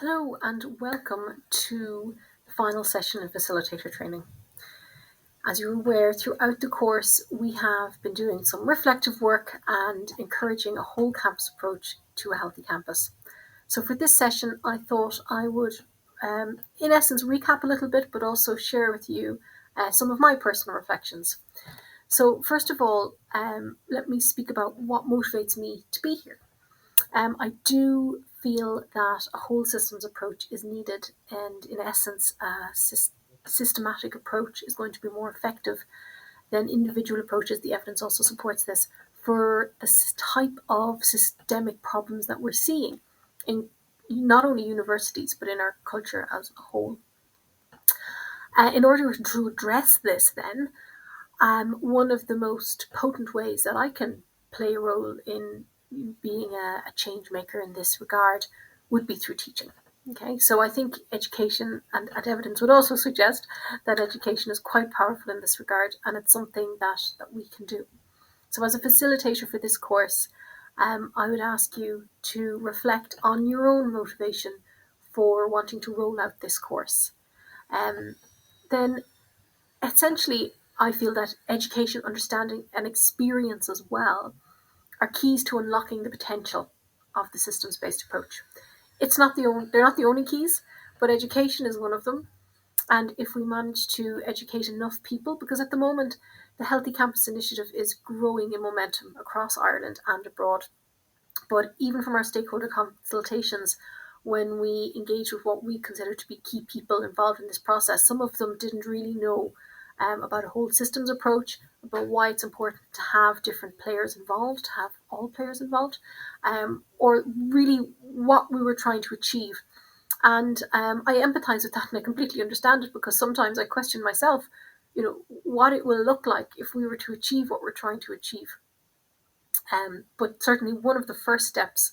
Hello and welcome to the final session in facilitator training. As you're aware, throughout the course we have been doing some reflective work and encouraging a whole campus approach to a healthy campus. So for this session I thought I would in essence recap a little bit, but also share with you some of my personal reflections. So first of all, let me speak about what motivates me to be here. I do feel that a whole systems approach is needed, and in essence, a systematic approach is going to be more effective than individual approaches. The evidence also supports this for the type of systemic problems that we're seeing in not only universities but in our culture as a whole. In order to address this, then, one of the most potent ways that I can play a role in being a change maker in this regard would be through teaching. Okay, so I think education and evidence would also suggest that education is quite powerful in this regard, and it's something that we can do. So as a facilitator for this course, I would ask you to reflect on your own motivation for wanting to roll out this course. Then essentially, I feel that education, understanding, and experience as well are keys to unlocking the potential of the systems-based approach. They're not the only keys, but education is one of them. And if we manage to educate enough people, because at the moment the Healthy Campus Initiative is growing in momentum across Ireland and abroad. But even from our stakeholder consultations, when we engage with what we consider to be key people involved in this process, some of them didn't really know about a whole systems approach, about why it's important to have different players involved, to have all players involved, or really what we were trying to achieve. And I empathise with that, and I completely understand it, because sometimes I question myself, what it will look like if we were to achieve what we're trying to achieve. But certainly one of the first steps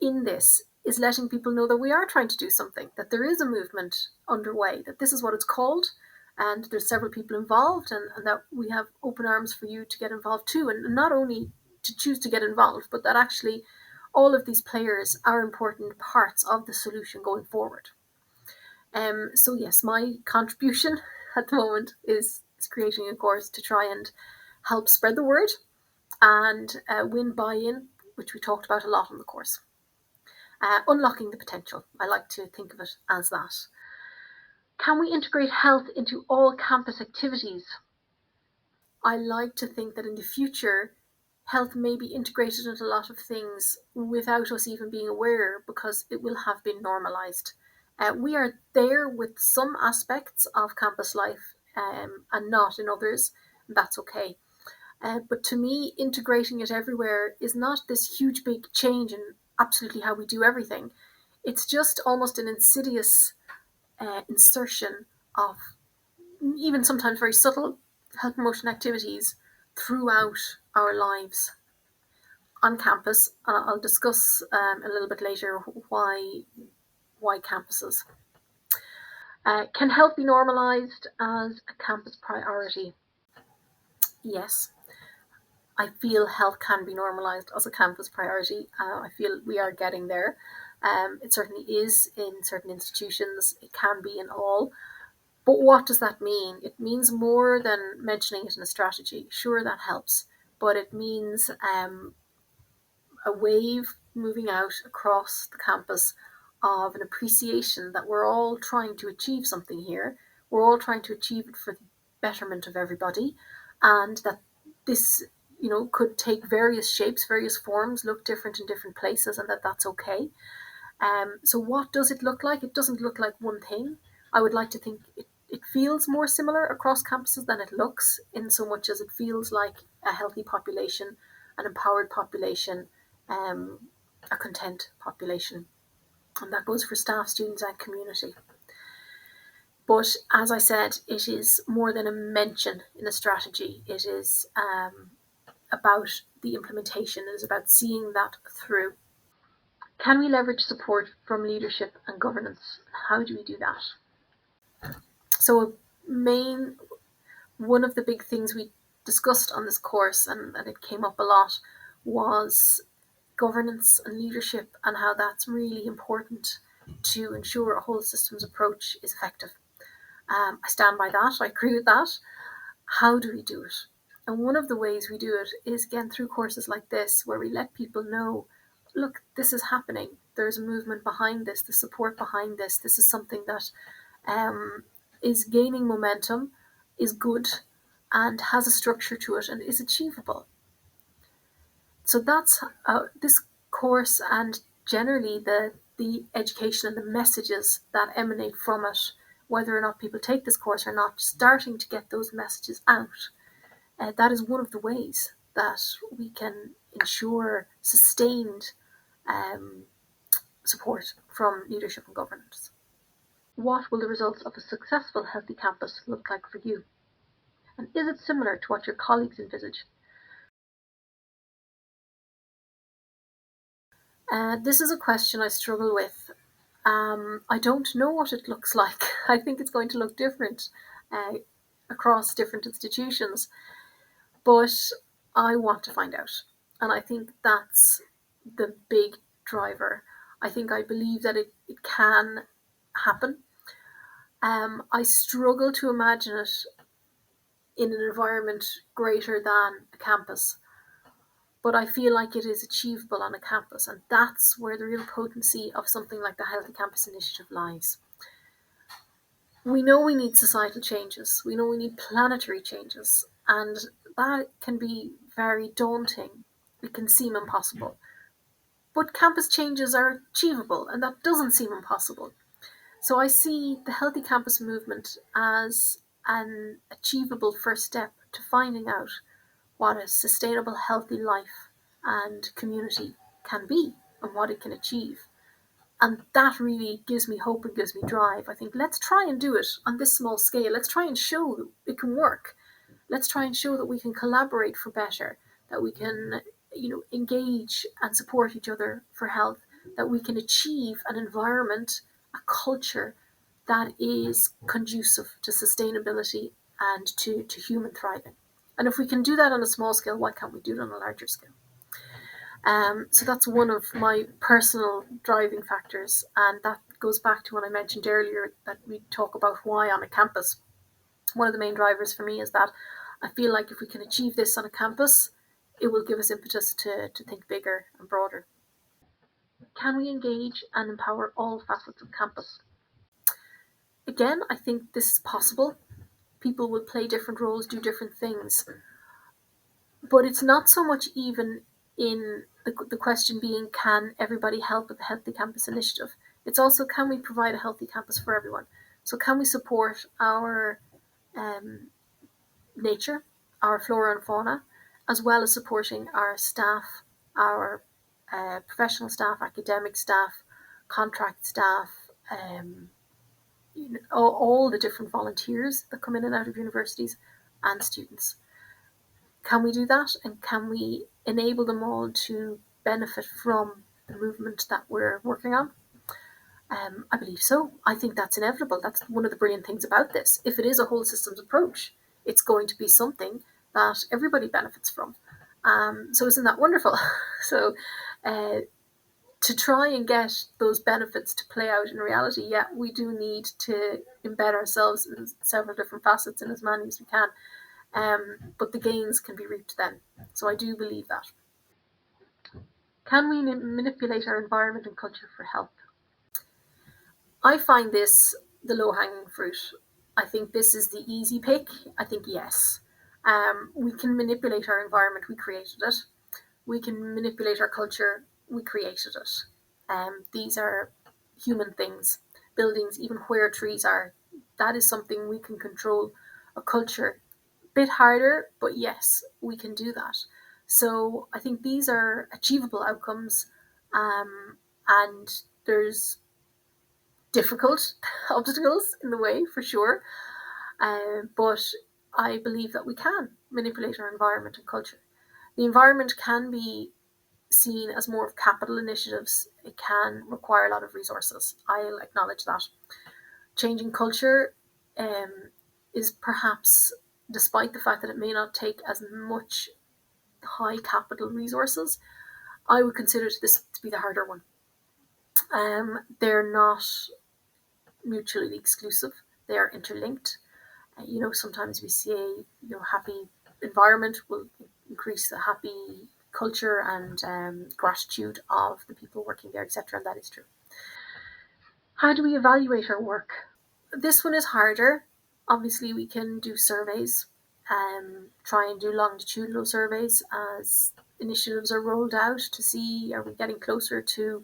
in this is letting people know that we are trying to do something, that there is a movement underway, that this is what it's called, and there's several people involved, and that we have open arms for you to get involved too, and not only to choose to get involved, but that actually all of these players are important parts of the solution going forward. So yes, my contribution at the moment is creating a course to try and help spread the word and win buy-in, which we talked about a lot on the course. Unlocking the potential. I like to think of it as that. Can we integrate health into all campus activities? I like to think that in the future, health may be integrated into a lot of things without us even being aware, because it will have been normalised. We are there with some aspects of campus life and not in others, and that's okay. But to me, integrating it everywhere is not this huge big change in absolutely how we do everything. It's just almost an insidious insertion of even sometimes very subtle health promotion activities throughout our lives on campus. And I'll discuss a little bit later why campuses. Can health be normalised as a campus priority? Yes. I feel health can be normalised as a campus priority. I feel we are getting there. It certainly is in certain institutions. It can be in all. But what does that mean? It means more than mentioning it in a strategy. Sure, that helps. But it means a wave moving out across the campus of an appreciation that we're all trying to achieve something here. We're all trying to achieve it for the betterment of everybody. And that this could take various shapes, various forms, look different in different places, and that's okay. So what does it look like? It doesn't look like one thing. I would like to think it feels more similar across campuses than it looks, in so much as it feels like a healthy population, an empowered population, a content population. And that goes for staff, students, and community. But as I said, it is more than a mention in a strategy. It is about the implementation. It is about seeing that through. Can we leverage support from leadership and governance? How do we do that? So one of the big things we discussed on this course, and it came up a lot, was governance and leadership, and how that's really important to ensure a whole systems approach is effective. I stand by that. I agree with that. How do we do it? And one of the ways we do it is, again, through courses like this, where we let people know, look, this is happening. There's a movement behind this, the support behind this. This is something that is gaining momentum, is good, and has a structure to it, and is achievable. So that's this course, and generally the education and the messages that emanate from it, whether or not people take this course or not, starting to get those messages out. That is one of the ways that we can ensure sustained support from leadership and governance. What will the results of a successful healthy campus look like for you? And is it similar to what your colleagues envisage? This is a question I struggle with. I don't know what it looks like. I think it's going to look different across different institutions, but I want to find out. And I think that's the big driver. I believe that it can happen. I struggle to imagine it in an environment greater than a campus, but I feel like it is achievable on a campus, and that's where the real potency of something like the Healthy Campus Initiative lies. We know we need societal changes, we know we need planetary changes, and that can be very daunting. It can seem impossible. But campus changes are achievable, and that doesn't seem impossible. So I see the Healthy Campus movement as an achievable first step to finding out what a sustainable, healthy life and community can be and what it can achieve. And that really gives me hope and gives me drive. I think let's try and do it on this small scale. Let's try and show that it can work. Let's try and show that we can collaborate for better, that we can, engage and support each other for health, that we can achieve an environment, a culture that is conducive to sustainability and to human thriving. And if we can do that on a small scale, why can't we do it on a larger scale? So that's one of my personal driving factors, and that goes back to what I mentioned earlier, that we talk about why on a campus. One of the main drivers for me is that I feel like if we can achieve this on a campus, it will give us impetus to think bigger and broader. Can we engage and empower all facets of campus? Again, I think this is possible. People will play different roles, do different things. But it's not so much even in the question being, can everybody help with the Healthy Campus Initiative? It's also, can we provide a healthy campus for everyone? So can we support our nature, our flora and fauna, as well as supporting our staff, our professional staff, academic staff, contract staff, all the different volunteers that come in and out of universities, and students. Can we do that? And can we enable them all to benefit from the movement that we're working on? I believe so. I think that's inevitable. That's one of the brilliant things about this. If it is a whole systems approach, it's going to be something that everybody benefits from. So isn't that wonderful? So to try and get those benefits to play out in reality, yeah, we do need to embed ourselves in several different facets in as many as we can. But the gains can be reaped then. So I do believe that. Can we manipulate our environment and culture for health? I find this the low-hanging fruit. I think this is the easy pick. I think yes. We can manipulate our environment. We created it. We can manipulate our culture. We created it. These are human things. Buildings, even where trees are, that is something we can control. A culture, bit harder, but yes, we can do that. So I think these are achievable outcomes, and there's difficult obstacles in the way for sure, but I believe that we can manipulate our environment and culture. The environment can be seen as more of capital initiatives. It can require a lot of resources. I'll acknowledge that. Changing culture is perhaps, despite the fact that it may not take as much high capital resources, I would consider this to be the harder one. They're not mutually exclusive. They are interlinked. Sometimes we say, happy environment will increase the happy culture and gratitude of the people working there, etc. And that is true. How do we evaluate our work? This one is harder. Obviously, we can do surveys, try and do longitudinal surveys as initiatives are rolled out to see, are we getting closer to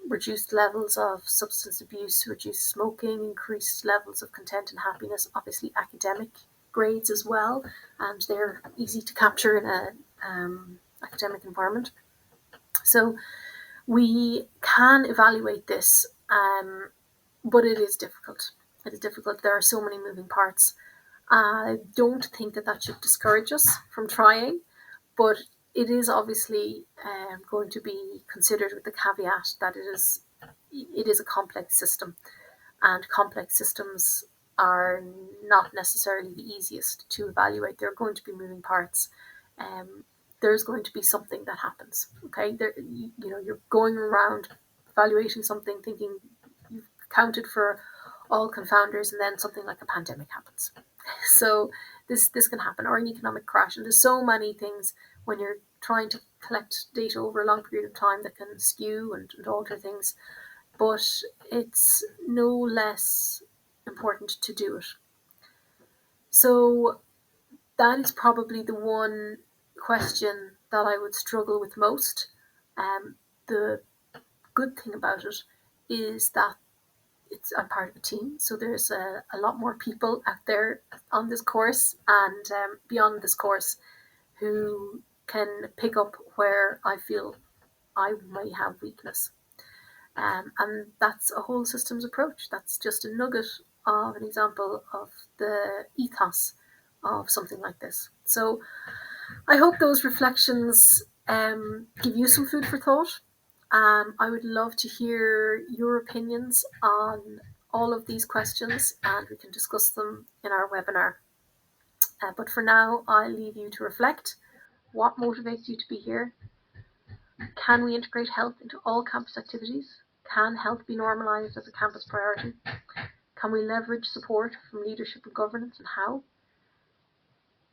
reduced levels of substance abuse, reduced smoking, increased levels of content and happiness, obviously academic grades as well, and they're easy to capture in an academic environment. So we can evaluate this, but it is difficult. It is difficult. There are so many moving parts. I don't think that should discourage us from trying, but it is obviously going to be considered with the caveat that it is a complex system, and complex systems are not necessarily the easiest to evaluate. There are going to be moving parts. There's going to be something that happens. Okay, you're going around evaluating something, thinking you've accounted for all confounders, and then something like a pandemic happens. So this can happen, or an economic crash, and there's so many things when you're trying to collect data over a long period of time that can skew and alter things, but it's no less important to do it. So that is probably the one question that I would struggle with most. The good thing about it is that I'm part of a team, so there's a lot more people out there on this course and beyond this course who can pick up where I feel I may have weakness. And that's a whole systems approach. That's just a nugget of an example of the ethos of something like this. So I hope those reflections give you some food for thought. I would love to hear your opinions on all of these questions, and we can discuss them in our webinar. But for now, I'll leave you to reflect. What motivates you to be here? Can we integrate health into all campus activities? Can health be normalised as a campus priority? Can we leverage support from leadership and governance, and how?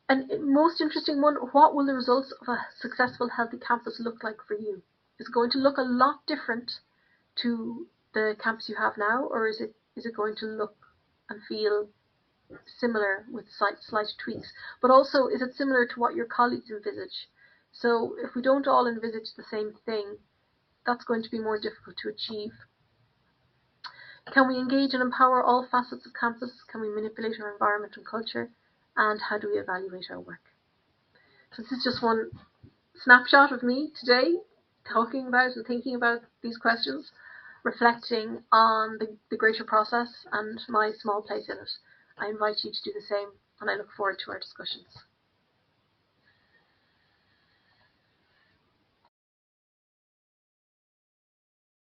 And most interesting one, what will the results of a successful healthy campus look like for you? Is it going to look a lot different to the campus you have now, or is it going to look and feel similar with slight tweaks? But also, is it similar to what your colleagues envisage? So if we don't all envisage the same thing, that's going to be more difficult to achieve. Can we engage and empower all facets of campus? Can we manipulate our environment and culture? And how do we evaluate our work? So this is just one snapshot of me today, talking about and thinking about these questions, reflecting on the greater process and my small place in it. I invite you to do the same, and I look forward to our discussions.